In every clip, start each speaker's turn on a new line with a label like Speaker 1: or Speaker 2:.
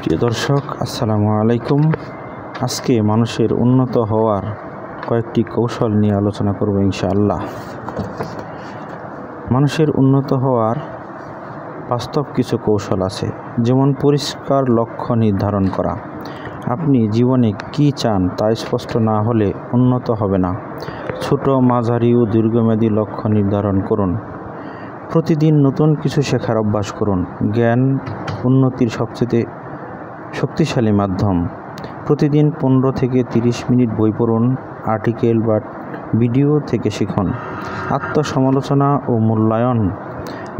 Speaker 1: প্রিয় দর্শক, আসসালামু আলাইকুম। আজকে মানুষের উন্নত হওয়ার কয়েকটি কৌশল নিয়ে আলোচনা করব ইনশাআল্লাহ। মানুষের উন্নত হওয়ার বাস্তব কিছু কৌশল আছে, যেমন পরিষ্কার লক্ষ্য নির্ধারণ করা। আপনি জীবনে কি চান তা স্পষ্ট না হলে উন্নত হবে না। ছোট, মাঝারি ও দীর্ঘমেয়াদী লক্ষ্য নির্ধারণ করুন। প্রতিদিন নতুন কিছু শেখার অভ্যাস করুন। জ্ঞান উন্নতির সবচেয়ে শক্তিশালী মাধ্যম। প্রতিদিন 15 থেকে 30 মিনিট বই পড়ুন, আর্টিকেল বা ভিডিও থেকে শিখুন। আত্মসমালোচনা ও মূল্যায়ন।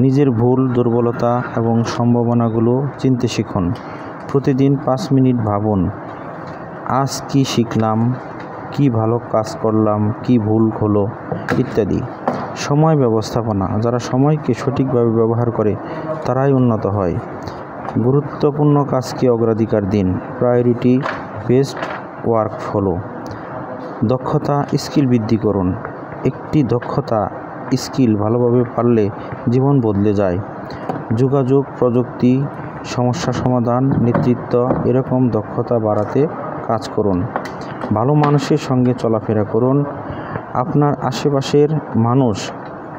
Speaker 1: নিজের ভুল, দুর্বলতা এবং সম্ভাবনাগুলো চিনতে শিখুন। প্রতিদিন 5 মিনিট ভাবুন, আজ কি শিখলাম, কি ভালো কাজ করলাম, কি ভুল হলো ইত্যাদি। সময় ব্যবস্থাপনা। যারা সময়কে সঠিকভাবে ব্যবহার করে তারাই উন্নত হয়। গুরুত্বপূর্ণ কাজকে অগ্রাধিকার দিন। Priority based work follow. দক্ষতা স্কিল বৃদ্ধি করুন। একটি দক্ষতা স্কিল ভালোভাবে পারলে জীবন বদলে যায়। যোগাযোগ, প্রযুক্তি, সমস্যা সমাধান, নেতৃত্ব এরকম দক্ষতা বাড়াতে কাজ করুন। ভালো মানুষের সঙ্গে চলাফেরা করুন। আপনার আশেপাশের মানুষ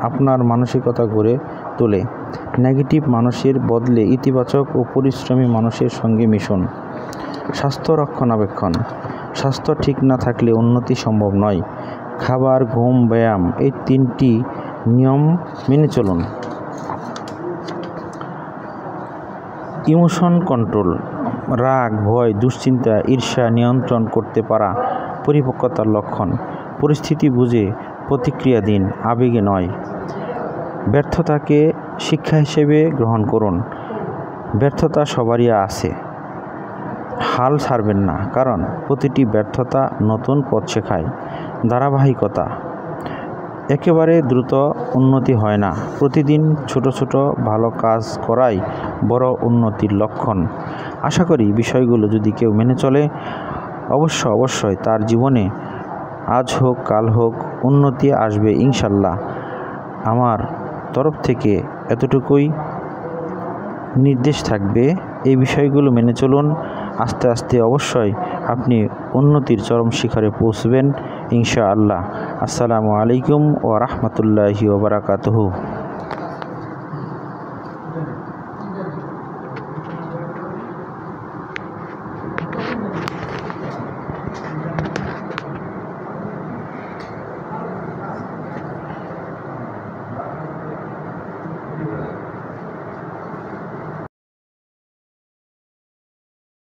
Speaker 1: আপনার মানসিকতা গড়ে তোলে। নেগেটিভ মানুষের বদলে ইতিবাচক ও পরিশ্রমী মানুষের সঙ্গে মিশুন। স্বাস্থ্য রক্ষণাবেক্ষণ। স্বাস্থ্য ঠিক না থাকলে উন্নতি সম্ভব নয়। খাবার, ঘুম, ব্যায়াম এই 3টি নিয়ম মেনে চলুন। Emotion control. রাগ, ভয়, দুশ্চিন্তা, ঈর্ষা নিয়ন্ত্রণ করতে পারা পরিপক্কতার লক্ষণ। পরিস্থিতি বুঝে প্রতিক্রিয়া দিন, আবেগে নয়। ব্যর্থতাকে শিক্ষা হিসেবে গ্রহণ করুন। ব্যর্থতা সবারই আছে। হাল ছাড়বেন না, কারণ প্রতিটি ব্যর্থতা নতুন পথ শেখায়। ধারাবাহিকতা। একেবারে দ্রুত উন্নতি হয় না। প্রতিদিন ছোট ছোট ভালো কাজ করাই বড় উন্নতির লক্ষণ। আশা করি বিষয়গুলো যদি কেউ মেনে চলে, অবশ্যই তার জীবনে আজ হোক কাল হোক উন্নতি আসবে ইনশাল্লাহ। আমার তরফ থেকে এতটুকুই নির্দেশ থাকবে, এই বিষয়গুলো মেনে চলুন। আস্তে আস্তে অবশ্যই আপনি উন্নতির চরম শিখরে পৌঁছবেন ইনশাআল্লাহ। আসসালামু আলাইকুম ওয়া রাহমাতুল্লাহি ওয়া বারাকাতুহু।